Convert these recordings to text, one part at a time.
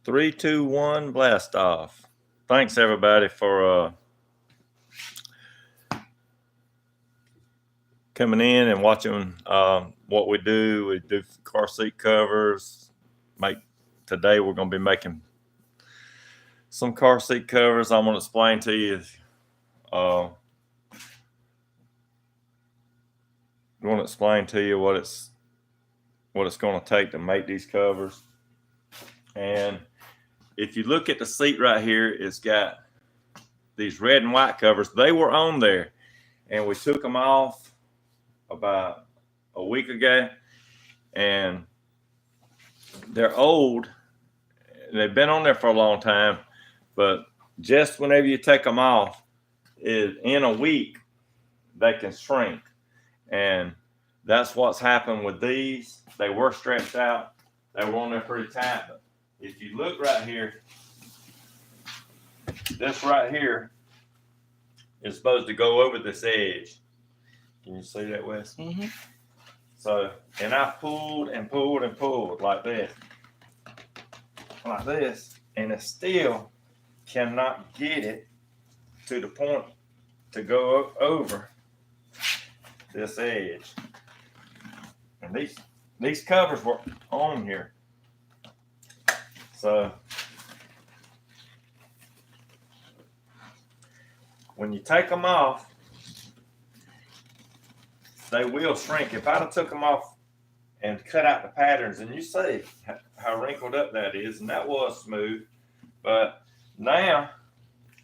Three, two, one, blast off. Thanks everybody for coming in and watching what we do. We do car seat covers. Today we're going to be making some car seat covers. I'm going to explain to you. I'm going to explain to you what it's going to take to make these covers. And if you look at the seat right here, it's got these red and white covers. They were on there, and we took them off about a week ago, and they're old. They've been on there for a long time, but just whenever you take them off, in a week, they can shrink. And that's what's happened with these. They were stretched out. They were on there pretty tight, but if you look right here, this right here is supposed to go over this edge. Can you see that, Wes? Mm-hmm. So, and I pulled and pulled and pulled like this, and it still cannot get it to the point to go over this edge. And these covers were on here. So when you take them off, they will shrink. If I'd have took them off and cut out the patterns, and you see how wrinkled up that is, and that was smooth, but now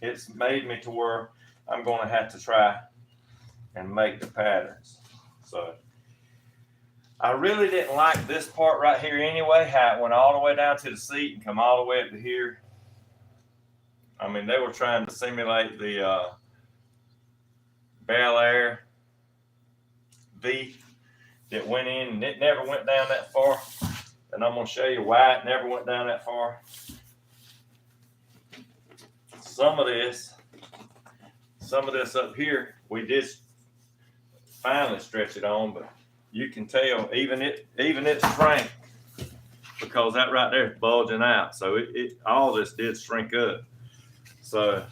it's made me to where I'm going to have to try and make the patterns. So I really didn't like this part right here anyway, how it went all the way down to the seat and come all the way up to here. I mean, they were trying to simulate the Bel Air V that went in, and it never went down that far. And I'm going to show you why it never went down that far. Some of this up here, we did finally stretch it on, but you can tell even its strength, because that right there is bulging out. So it all this did shrink up. So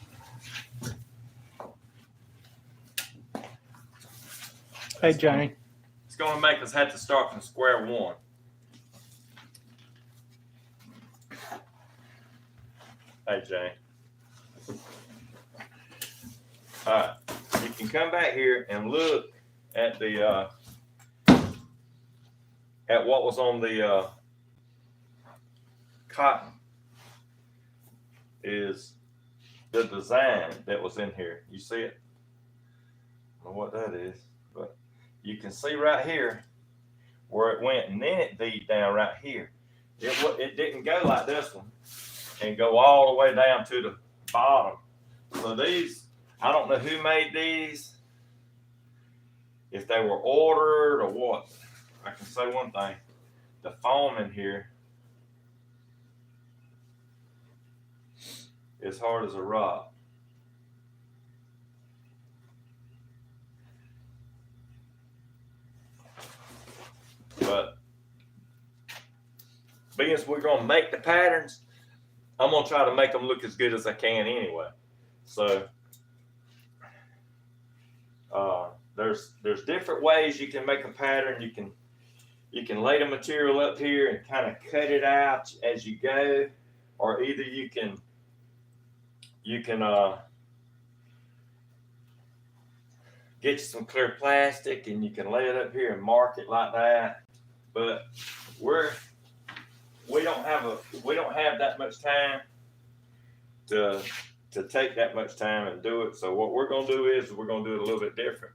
Hey, Johnny. It's going to make us have to start from square one. Hey, Jane. All right. You can come back here and look at the at what was on the cotton is the design that was in here. You see it? I don't know what that is, but you can see right here where it went, and then it V'd down right here. It didn't go like this one and go all the way down to the bottom. So these, I don't know who made these, if they were ordered or what. I can say one thing, the foam in here is hard as a rock. But being as we're going to make the patterns, I'm going to try to make them look as good as I can anyway. So there's different ways you can make a pattern. You can lay the material up here and kind of cut it out as you go, or either you can get you some clear plastic and you can lay it up here and mark it like that. But we don't have that much time to take that much time and do it. So what we're going to do is we're going to do it a little bit different.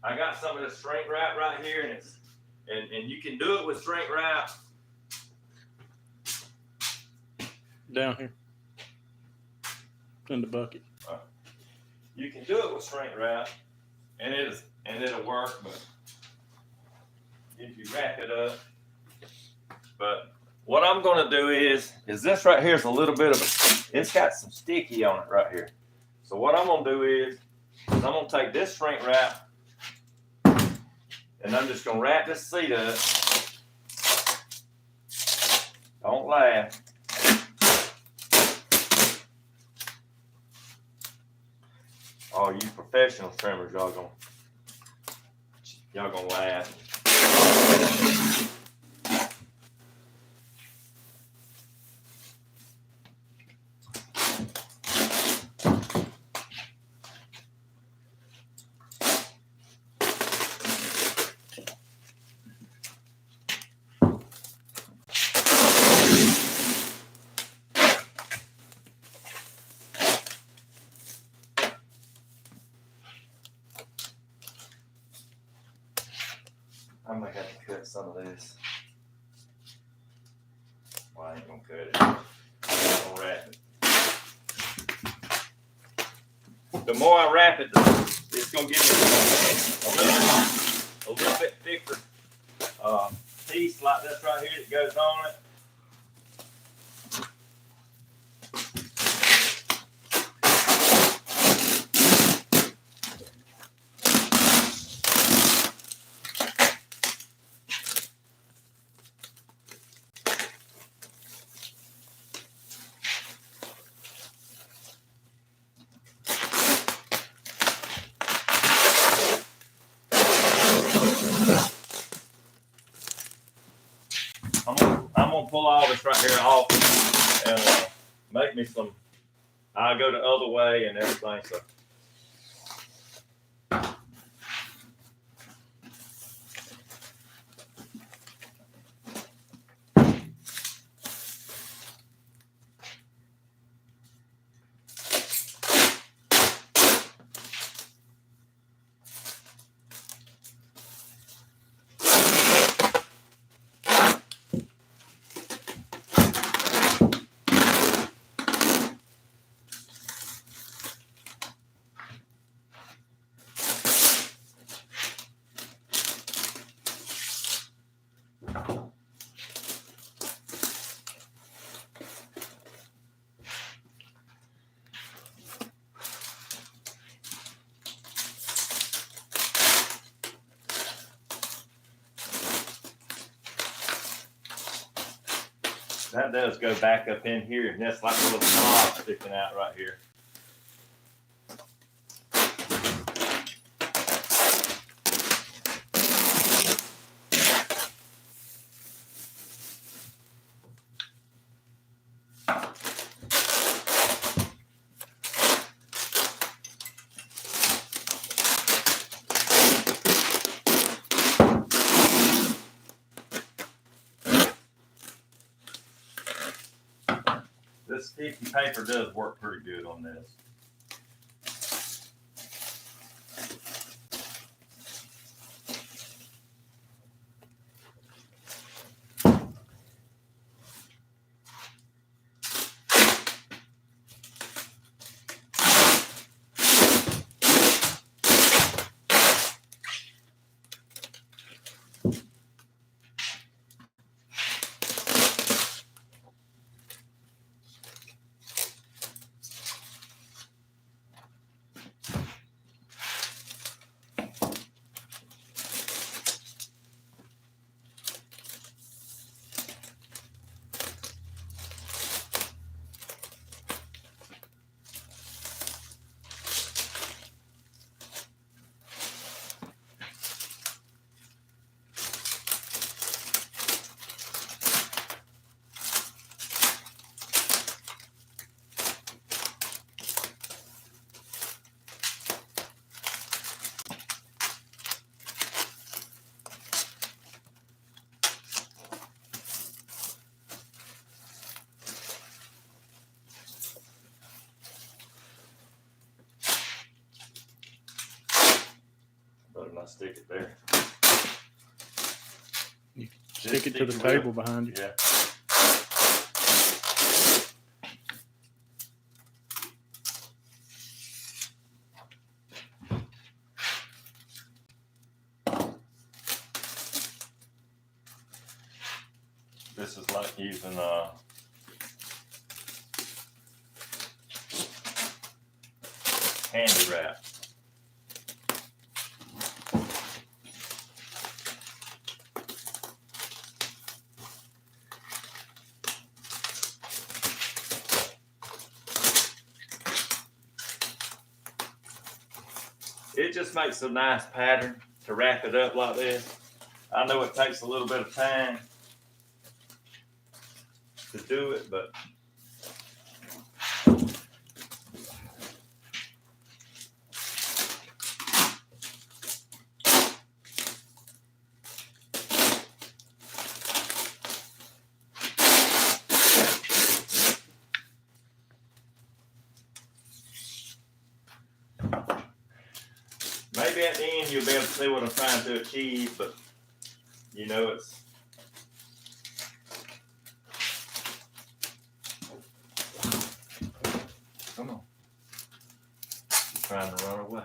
I got some of this shrink wrap right here, and you can do it with shrink wrap. Down here. In the bucket. You can do it with shrink wrap, and it'll work, but if you wrap it up. But what I'm going to do is this right here is a little bit of it's got some sticky on it right here. So what I'm going to do is I'm going to take this shrink wrap, and And I'm just gonna wrap this seat up. Don't laugh. Oh, you professional trimmers, y'all gonna laugh. I might have to cut some of this. Well, I ain't gonna cut it. I'm gonna wrap it. The more I wrap it, it's gonna give me a little bit thicker piece like this right here that goes on it. I'm gonna pull all this right here off and make me some. I'll go the other way and everything. So. That does go back up in here, and that's like a little knob sticking out right here. This sticky paper does work pretty good on this. Better not stick it there. You stick it to the table behind you. Yeah. This is like using candy wrap. it just makes a nice pattern to wrap it up like this. I know it takes a little bit of time to do it, but maybe at the end you'll be able to see what I'm trying to achieve, but you know it's come on. You're trying to run away.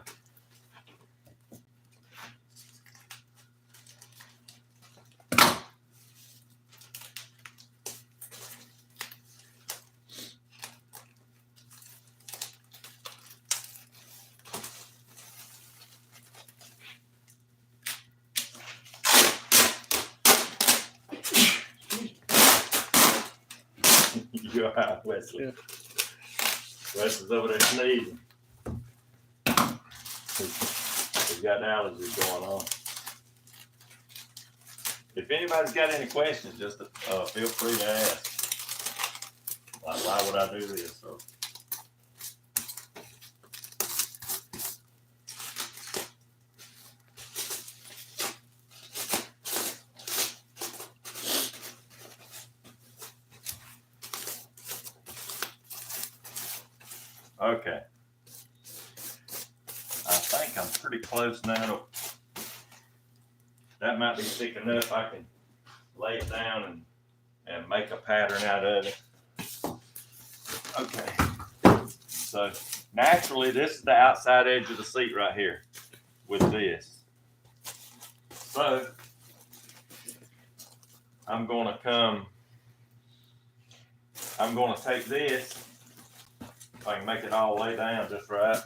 You're all right, Wesley. Yeah. Wesley's over there sneezing. He's got allergies going on. If anybody's got any questions, just feel free to ask. Like, why would I do this? So. Okay. I think I'm pretty close now. That might be thick enough. I can lay it down and make a pattern out of it. Okay. So naturally, this is the outside edge of the seat right here with this. So I'm going to take this. If I can make it all lay down just right.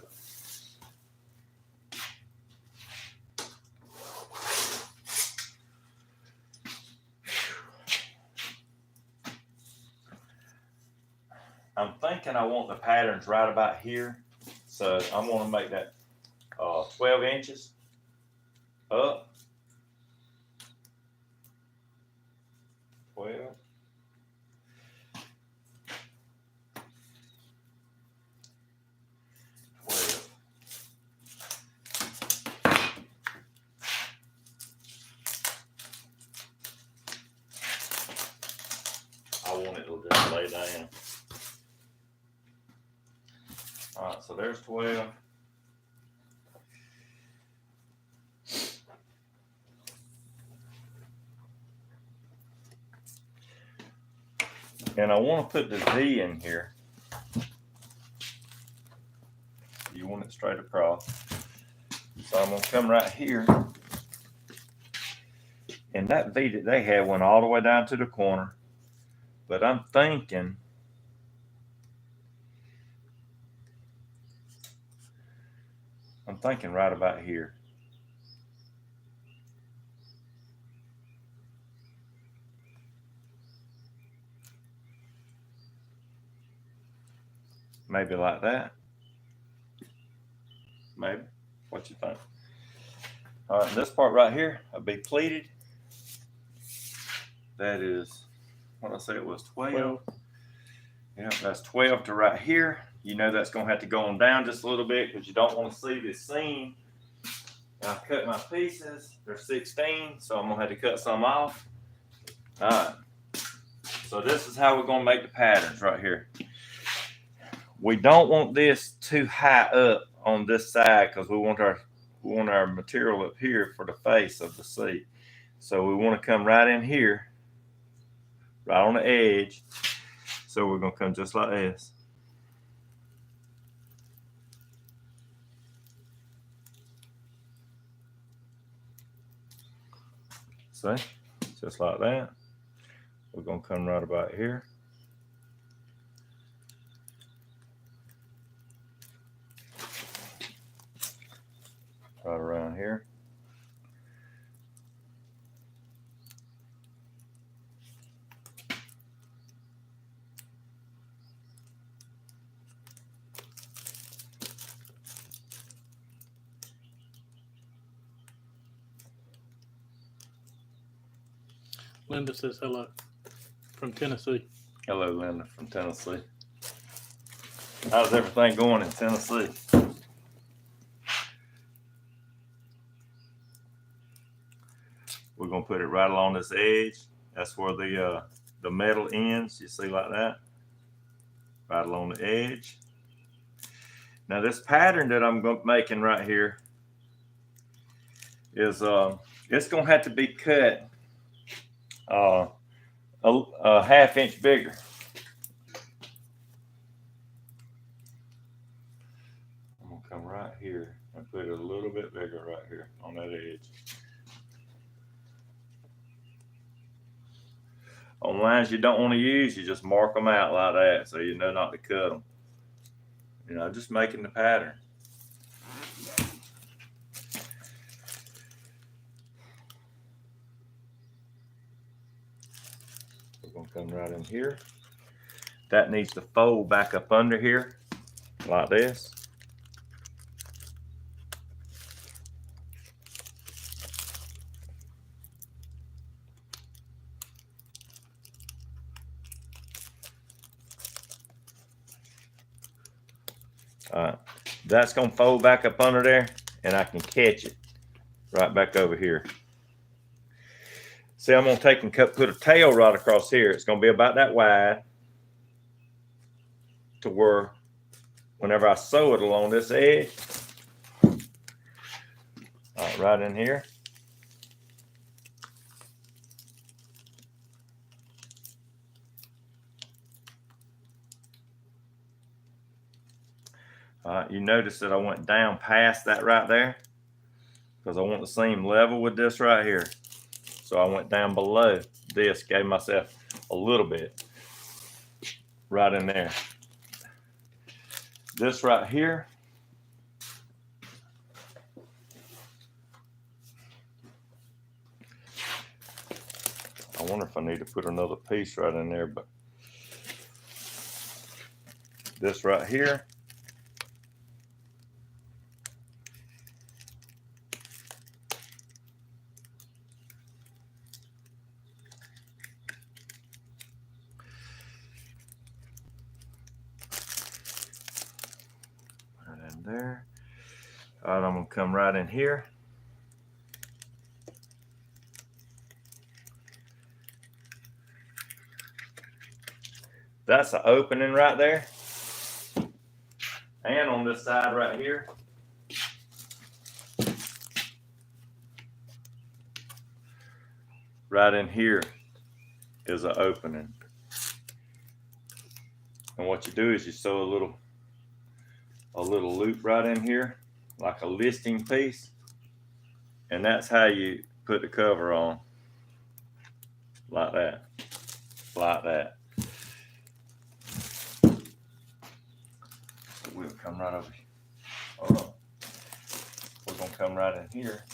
I'm thinking I want the patterns right about here. So I'm going to make that 12 inches up. 12. I want it to just lay down. All right, so there's 12. And I want to put the V in here. You want it straight across. So I'm going to come right here. And that V that they had went all the way down to the corner. But I'm thinking right about here. Maybe like that. Maybe. What you think? All right, this part right here will be pleated. That is, what did I say it was, 12? Yeah, that's 12 to right here. You know that's going to have to go on down just a little bit because you don't want to see this seam. I cut my pieces. They're 16, so I'm going to have to cut some off. All right. So this is how we're going to make the patterns right here. We don't want this too high up on this side because we want our material up here for the face of the seat. So we want to come right in here, right on the edge. So we're going to come just like this. See? Just like that. We're going to come right about here. Right around here. Linda says hello from Tennessee. Hello, Linda from Tennessee. How's everything going in Tennessee? We're gonna put it right along this edge. That's where the metal ends. You see like that? Right along the edge. Now this pattern that I'm making right here is it's gonna have to be cut a ½ inch bigger. I'm gonna come right here and put it a little bit bigger right here on that edge. On lines you don't want to use, you just mark them out like that so you know not to cut them. You know, just making the pattern. We're gonna come right in here. That needs to fold back up under here like this. All right, that's gonna fold back up under there, and I can catch it right back over here. See, I'm gonna take and put a tail right across here. It's gonna be about that wide to where whenever I sew it along this edge, right in here. You notice that I went down past that right there because I want the seam level with this right here. So I went down below this, gave myself a little bit right in there. This right here, I wonder if I need to put another piece right in there, but this right here, right in there. All right, I'm gonna come right in here. That's an opening right there. And on this side right here, right in here is an opening. And what you do is you sew a little loop right in here, like a listing piece. And that's how you put the cover on. Like that. Like that. We'll come right over here. Hold on. We're gonna come right in here.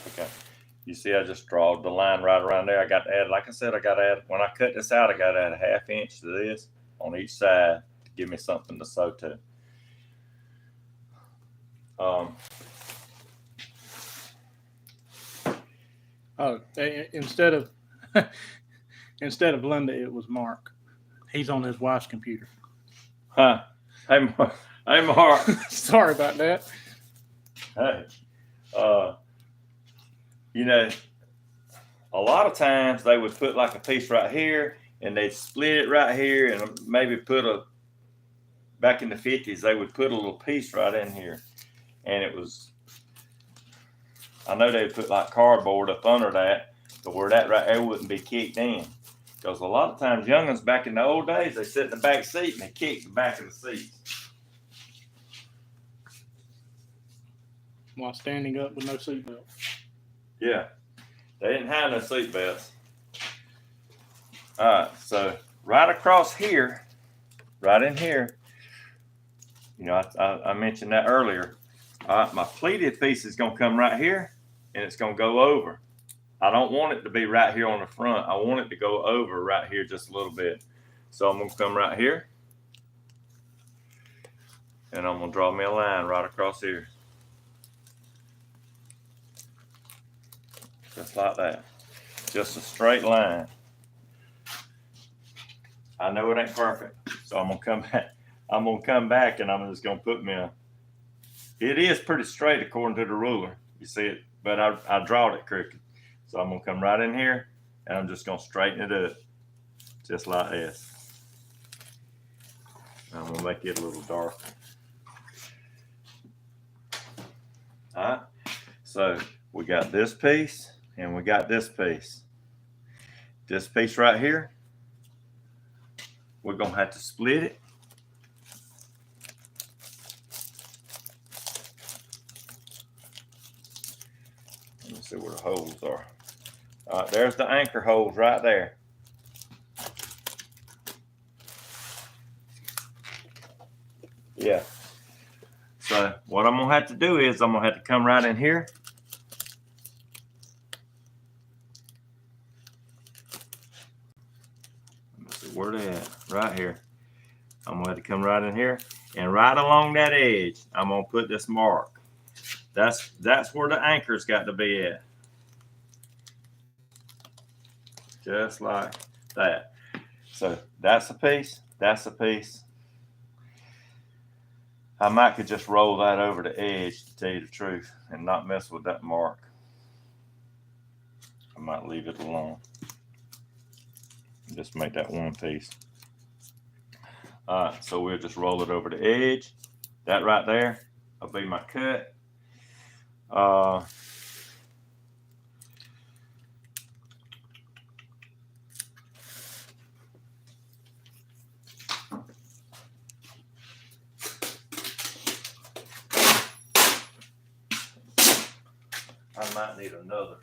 Okay. You see, I just draw the line right around there. I got to add, like I said, when I cut this out, I got to add a ½ inch to this on each side to give me something to sew to. Oh, instead of instead of Linda, it was Mark. He's on his wife's computer. Huh? Hey, Mark. Hey, Mark. Sorry about that. Hey, uh, you know, a lot of times they would put like a piece right here, and they'd split it right here, and maybe put a. Back in the 50s, they would put a little piece right in here, and it was. I know they'd put like cardboard up under that, to where that right there wouldn't be kicked in. Because a lot of times, young'uns back in the old days, they sit in the back seat and they kick the back of the seat. While standing up with no seatbelt. Yeah, they didn't have no seat belts. All right, so right across here, right in here, you know, I mentioned that earlier. All right, my pleated piece is going to come right here, and it's going to go over. I don't want it to be right here on the front. I want it to go over right here just a little bit. So I'm going to come right here, and I'm going to draw me a line right across here. Just like that. Just a straight line. I know it ain't perfect, so I'm gonna come back. I'm gonna come back, and I'm just gonna put me a. It is pretty straight according to the ruler. You see it, but I drawed it crooked. So I'm gonna come right in here, and I'm just gonna straighten it up, just like this. I'm gonna make it a little darker. All right. So we got this piece, and we got this piece. This piece right here, we're gonna have to split it. Let me see where the holes are. All right, there's the anchor holes right there. Yeah. So what I'm gonna have to do is I'm gonna have to come right in here. Let me see where they at. Right here. I'm gonna have to come right in here, and right along that edge, I'm gonna put this mark. That's where the anchor's got to be at. Just like that. So that's a piece. That's a piece. I might could just roll that over the edge, to tell you the truth, and not mess with that mark. I might leave it alone. Just make that one piece. All right, so we'll just roll it over the edge. That right there will be my cut. I might need another.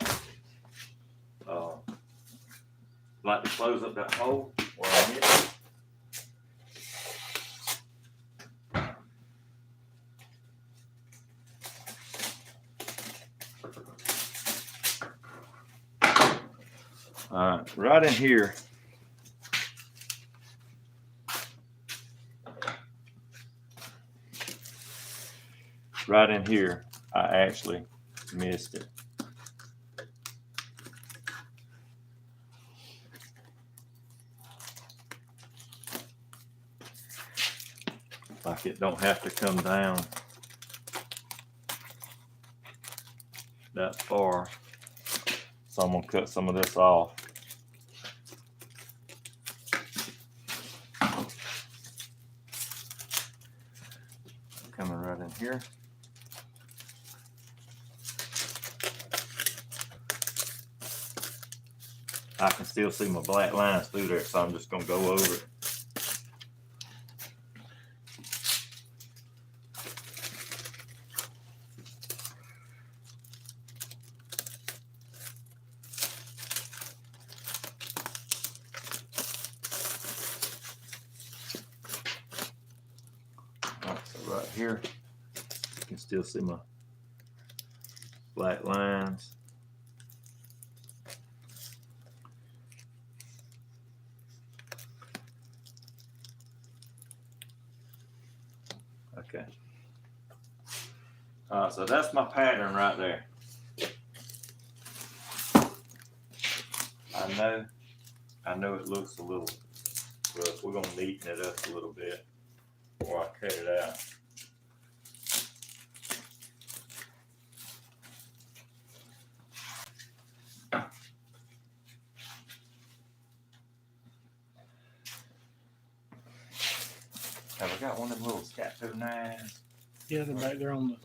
Like to close up that hole where I hit it. All right, right in here. Right in here, I actually missed it. Like it don't have to come down that far. So I'm gonna cut some of this off. Coming right in here. I can still see my black lines through there, so I'm just gonna go over it. All right, so right here, you can still see my black lines. Okay. So that's my pattern right there. I know it looks a little rough. We're gonna neaten it up a little bit before I cut it out. Have I got one of them little scat-toe knives? Yeah, they're back there on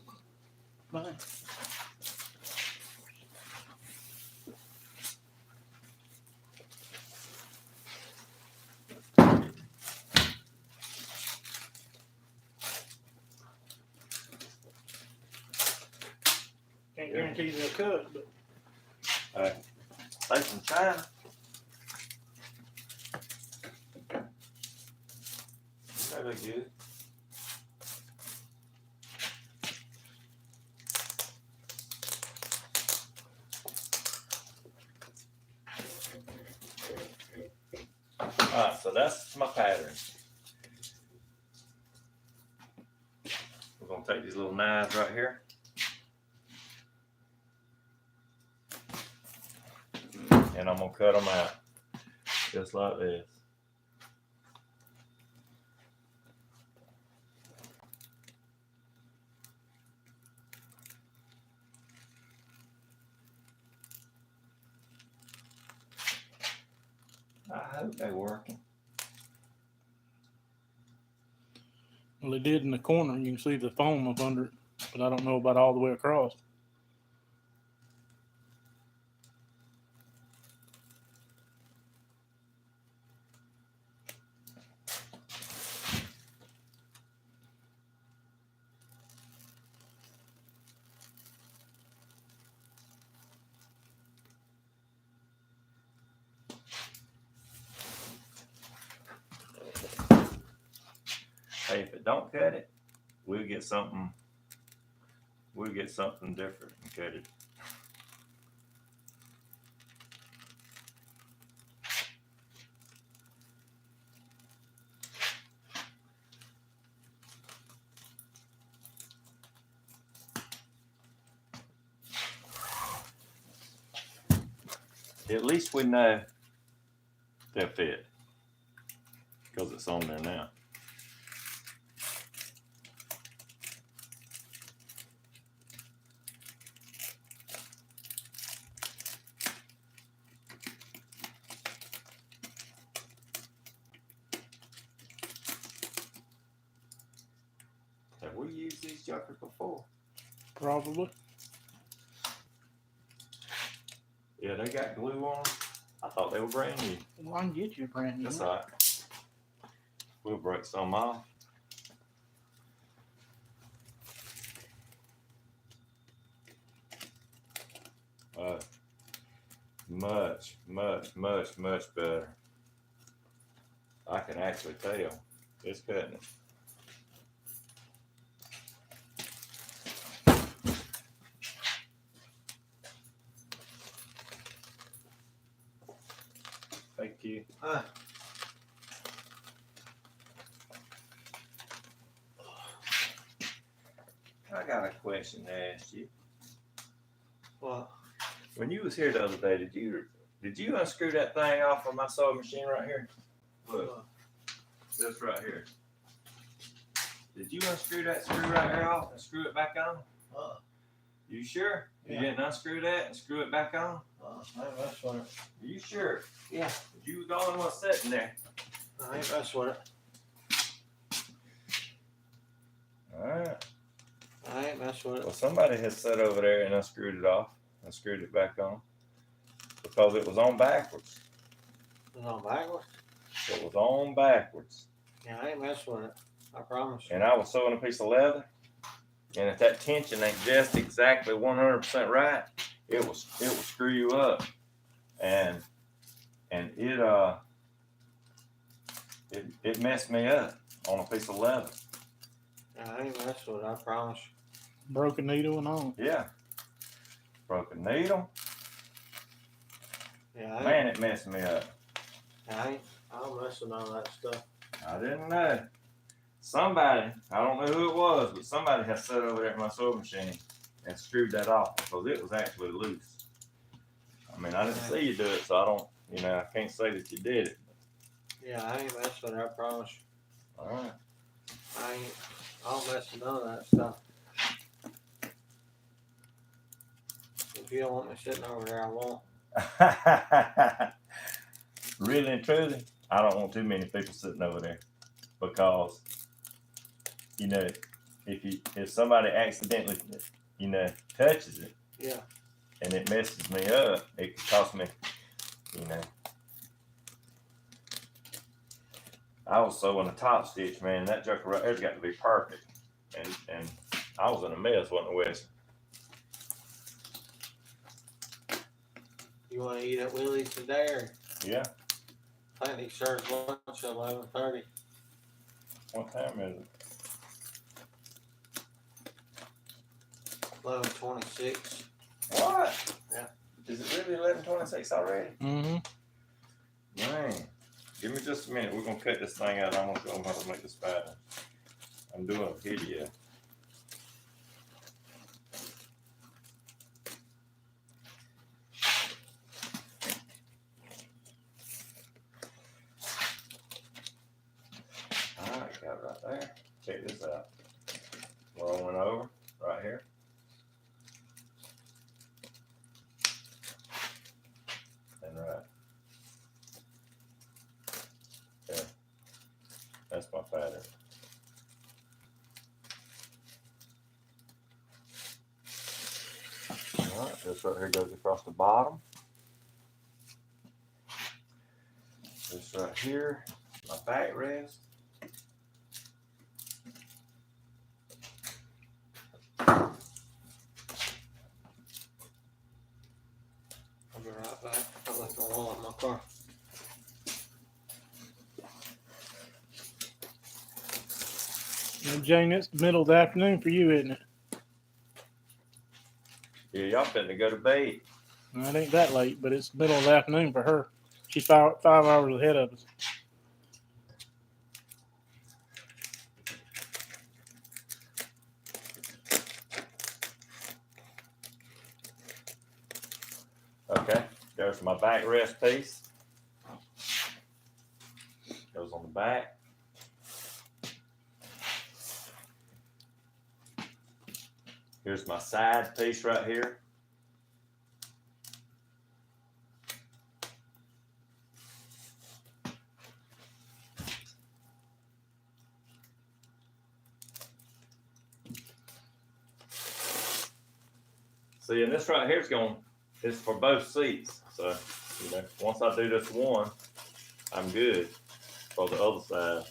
the line. Can't guarantee they'll cut, but Take some China. That look good. Alright, so that's my pattern. We're gonna take these little knives right here. And I'm gonna cut them out. Just like this. I hope they're working. well, they did in the corner. You can see the foam up under it, but I don't know about all the way across. Hey, if it don't cut it, we'll get something different and cut it. At least we know they'll fit because it's on there now. Have we used these jokers before? Probably. Yeah, they got glue on them. I thought they were brand new. Well, I can get you a brand new That's one. all right. We'll break some off. Much better. I can actually tell it's cutting it. Thank you. I got a question to ask you. Well, When you was here the other day, did you unscrew that thing off of my sewing machine right here? Look, this right here. Did you unscrew that screw right here off and screw it back on? You sure? Yeah. You didn't unscrew that and screw it back on? I ain't mess with it. Are you sure? Yeah. You was the only one sitting there. I ain't mess with it. Alright. I ain't mess with it. Well, somebody has sat over there and unscrewed it off and screwed it back on because it was on backwards. It was on backwards? It was on backwards. Yeah, I ain't mess with it. I promise. And I was sewing a piece of leather, and if that tension ain't just exactly 100% right, it will screw you up, and it messed me up on a piece of leather. Yeah, I ain't mess with it. I promise. Broken needle and all. Yeah, broken needle. Yeah, Man, it messed me up. I don't mess with none of that stuff. I didn't know. Somebody, I don't know who it was, but somebody has sat over there at my sewing machine and screwed that off because it was actually loose. I mean, I didn't see you do it, so I don't, You know, I can't say that you did it. Yeah, I ain't messing with it, I promise you. All right. I don't mess with none of that stuff. If you don't want me sitting over there, I won't. Really and truly, I don't want too many people sitting over there because, you know, if somebody accidentally, you know, touches it, Yeah. and it messes me up, it could cost me, you know. I was sewing a top stitch, man. That joker right there's got to be perfect, and I was in a mess, wasn't I, Wes? You want to eat at Willie's today, or? Yeah. I think he serves lunch at 11:30. What time is it? 11:26. What? Yeah. Is it really 11:26 already? Mm-hmm. Man, give me just a minute. We're gonna cut this thing out. I'm gonna show them how to make this pattern. I'm doing a video. All right, got it right there. Check this out. Rolling over right here. And right. Okay. That's my pattern. All right, this right here goes across the bottom. This right here, my backrest. I'll be right back. I left my wallet in my car. Now, Jane, it's the middle of the afternoon for you, isn't it? Yeah, y'all finna go to bed. No, it ain't that late, but it's the middle of the afternoon for her. She's five hours ahead of us. Okay, there's my backrest piece. Goes on the back. Here's my side piece right here. See, and this right here is for both seats. So, you know, once I do this one, I'm good for the other side.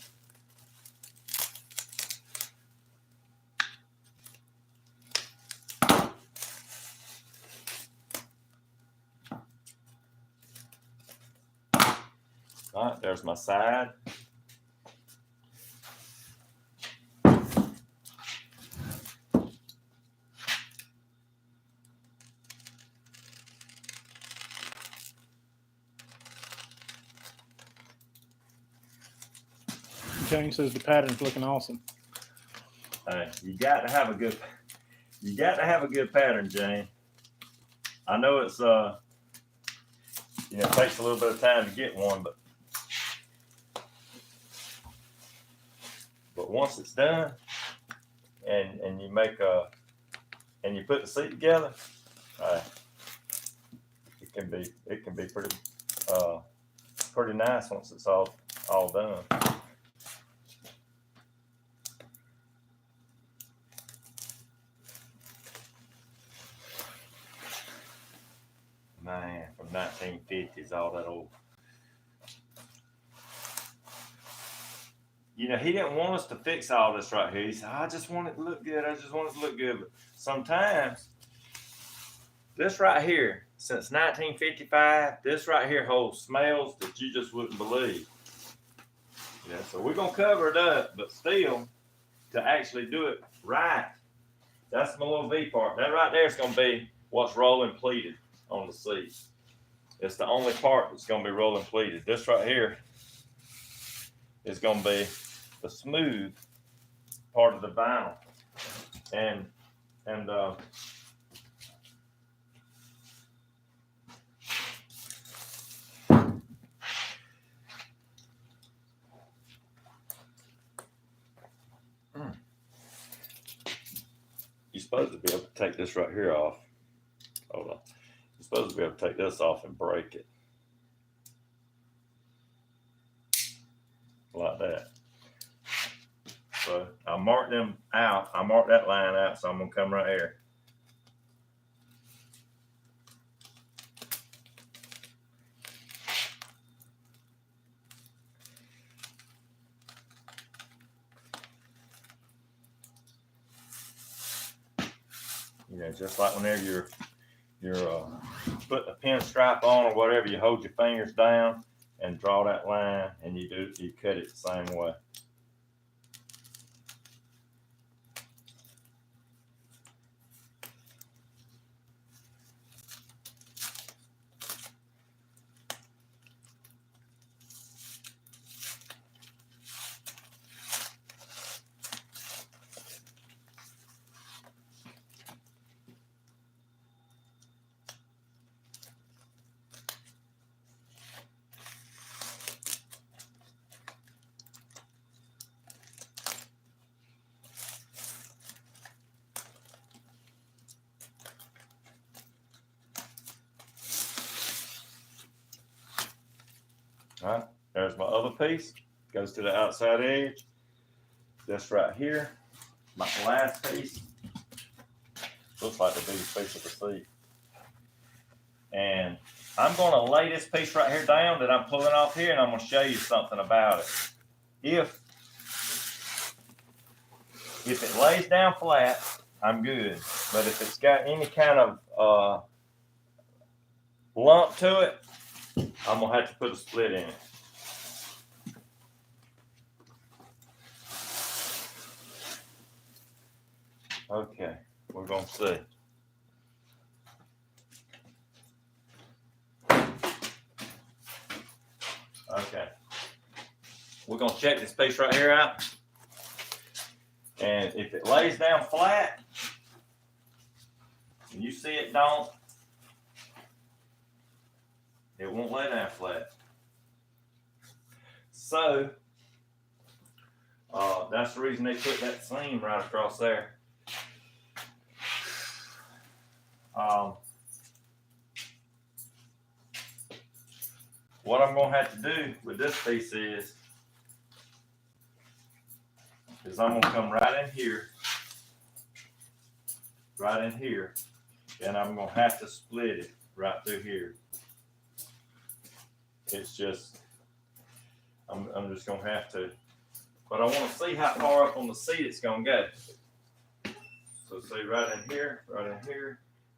All right, there's my side. Jane says the pattern's looking awesome. You got to have a good pattern, Jane. I know it's you know, it takes a little bit of time to get one, but once it's done, and you make and you put the seat together, it can be pretty nice once it's all done. Man, from 1950s, all that old. You know, he didn't want us to fix all this right here. He said, I just want it to look good. I just want it to look good. But sometimes, this right here, since 1955, this right here holds smells that you just wouldn't believe. Yeah, so we're going to cover it up, but still, to actually do it right, that's my little V part. That right there is going to be what's rolling pleated on the seat. It's the only part that's going to be rolling pleated. This right here is going to be the smooth part of the vinyl, and you're supposed to be able to take this right here off. Hold on. You're supposed to be able to take this off and break it. Like that. So I marked them out. I marked that line out, so I'm gonna come right here. You know, just like whenever you're putting a pin stripe on or whatever, you hold your fingers down and draw that line, and you cut it the same way. All right, there's my other piece. Goes to the outside edge. This right here, my last piece. Looks like the biggest piece of the seat. And I'm going to lay this piece right here down that I'm pulling off here, and I'm going to show you something about it. If it lays down flat, I'm good. But if it's got any kind of lump to it, I'm going to have to put a split in it. Okay, we're going to see. Okay, we're going to check this piece right here out. And if it lays down flat, and you see it don't, it won't lay down flat. So, that's the reason they put that seam right across there. What I'm going to have to do with this piece is I'm going to come right in here, and I'm going to have to split it right through here. It's just, I'm just going to have to, but I want to see how far up on the seat it's going to go. So see right in here,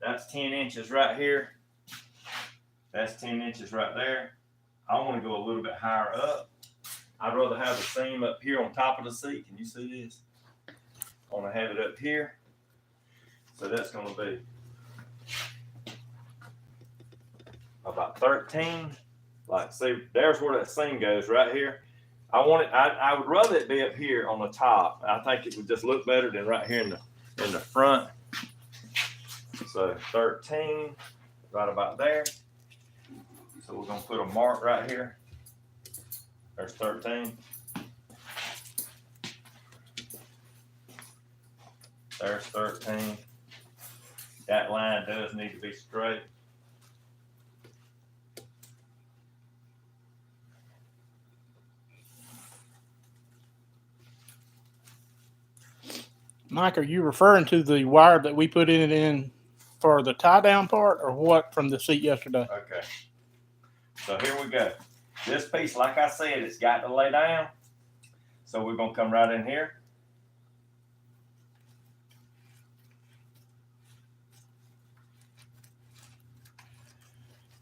that's 10 inches right here. That's 10 inches right there. I want to go a little bit higher up. I'd rather have the seam up here on top of the seat. Can you see this? I want to have it up here. So that's going to be about 13. Like, see, there's where that seam goes right here. I would rather it be up here on the top. I think it would just look better than right here in the front. So 13, right about there. So we're going to put a mark right here. There's 13. There's 13. That line does need to be straight. Mike, are you referring to the wire that we put in for the tie down part, or what from the seat yesterday? Okay. So here we go. This piece, like I said, it's got to lay down. So we're going to come right in here.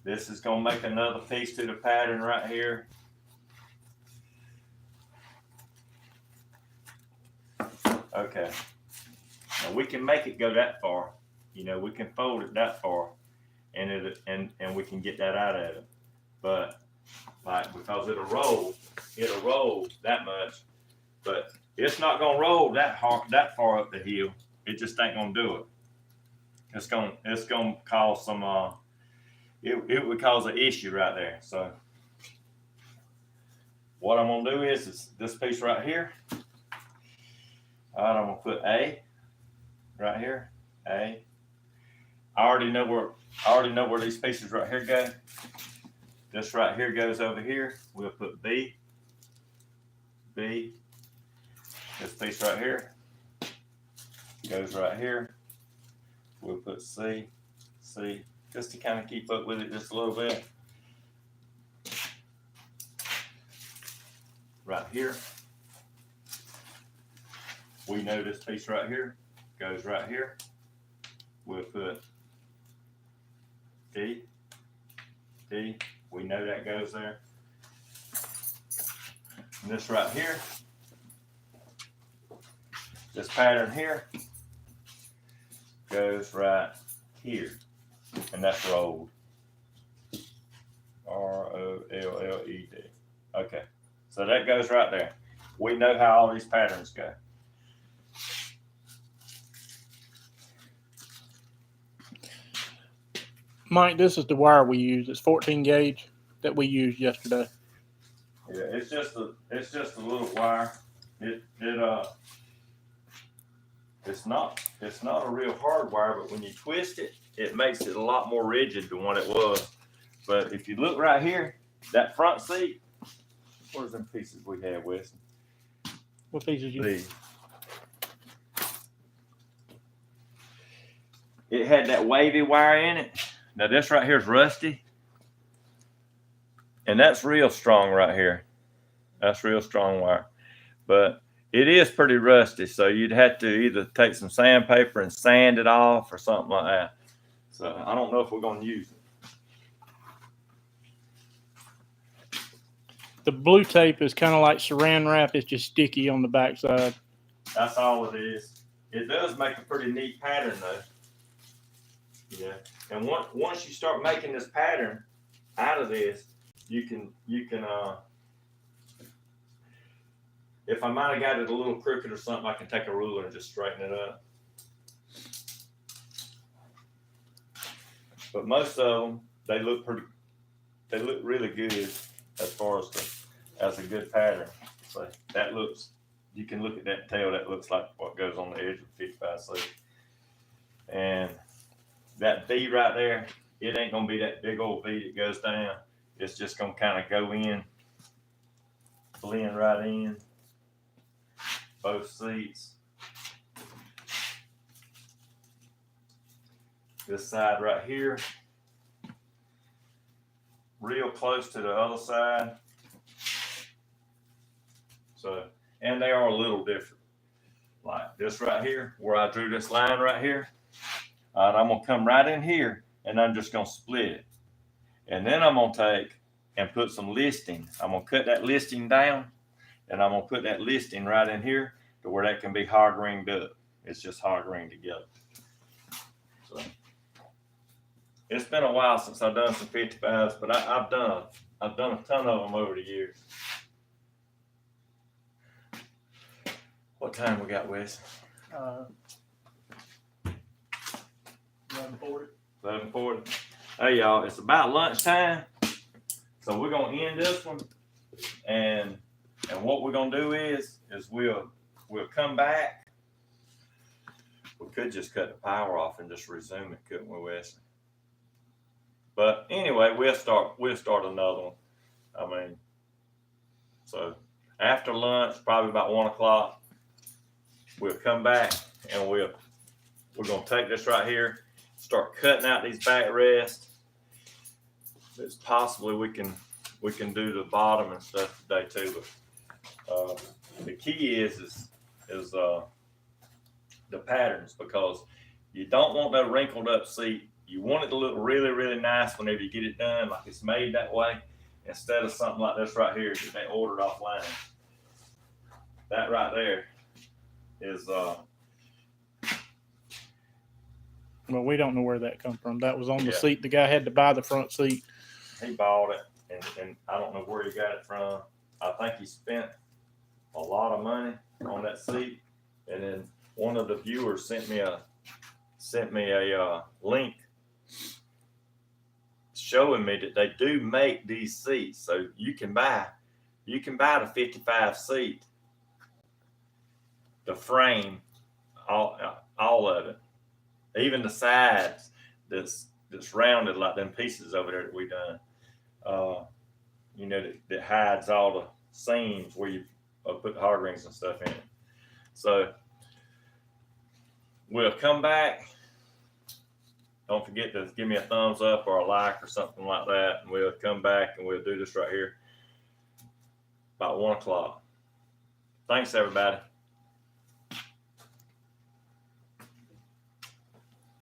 This is going to make another piece to the pattern right here. Okay. Now we can make it go that far. You know, we can fold it that far, and we can get that out of it. But like, because it'll roll that much, but it's not gonna roll that far up the hill. It just ain't gonna do it. It's gonna cause some it would cause an issue right there. So what I'm gonna do is this piece right here. All right, I'm gonna put A right here, A. I already know where these pieces right here go. This right here goes over here. We'll put B. This piece right here goes right here. We'll put C, just to kind of keep up with it just a little bit. Right here. We know this piece right here goes right here. We'll put D. We know that goes there. And this right here, this pattern here, goes right here. And that's rolled. ROLLED. Okay. So that goes right there. We know how all these patterns go. Mike, this is the wire we use. It's 14 gauge that we used yesterday. Yeah, it's just a little wire. It's not a real hard wire, but when you twist it, it makes it a lot more rigid than what it was. But if you look right here, that front seat, where's them pieces we had, Weston? What pieces you? These. It had that wavy wire in it. Now this right here is rusty. And that's real strong right here. That's real strong wire. But it is pretty rusty, so you'd have to either take some sandpaper and sand it off or something like that. So I don't know if we're going to use it. The blue tape is kind of like saran wrap. It's just sticky on the backside. That's all it is. It does make a pretty neat pattern though. Yeah. And once you start making this pattern out of this, you can if I might have got it a little crooked or something, I can take a ruler and just straighten it up. But most of them, they look really good as far as a good pattern. So that looks, you can look at that and tell that looks like what goes on the edge of the 55C. And that V right there, it ain't gonna be that big old V that goes down. It's just gonna kind of go in, blend right in, both seats. This side right here, real close to the other side. So, and they are a little different. Like this right here, where I drew this line right here. And I'm gonna come right in here and I'm just gonna split it. And then I'm gonna take and put some listing. I'm gonna cut that listing down and I'm gonna put that listing right in here to where that can be hard ringed up. It's just hard ringed together. So it's been a while since I've done some 55s, but I've done a ton of them over the years. What time we got, Wes? 11:40. 11:40. Hey y'all, it's about lunchtime, so we're gonna end this one, and what we're gonna do is we'll come back. We could just cut the power off and just resume it, couldn't we, Wesley? But anyway, we'll start another one. I mean, so after lunch, probably about 1 o'clock, we'll come back and we're gonna take this right here, start cutting out these backrests. It's possibly we can do the bottom and stuff today too. But the key is the patterns, because you don't want no wrinkled up seat. You want it to look really, really nice whenever you get it done, like it's made that way, instead of something like this right here that they ordered offline. That right there is Well, we don't know where that come from. That was on the seat. The guy had to buy the front seat. He bought it, and I don't know where he got it from. I think he spent a lot of money on that seat. And then one of the viewers sent me a link showing me that they do make these seats, so you can buy the 55 seat, the frame, all all of it, even the sides that's rounded like them pieces over there that we done. You know, that hides all the seams where you put the hard rings and stuff in it. So we'll come back. Don't forget to give me a thumbs up or a like or something like that, and we'll come back and we'll do this right here about 1 o'clock. Thanks, everybody.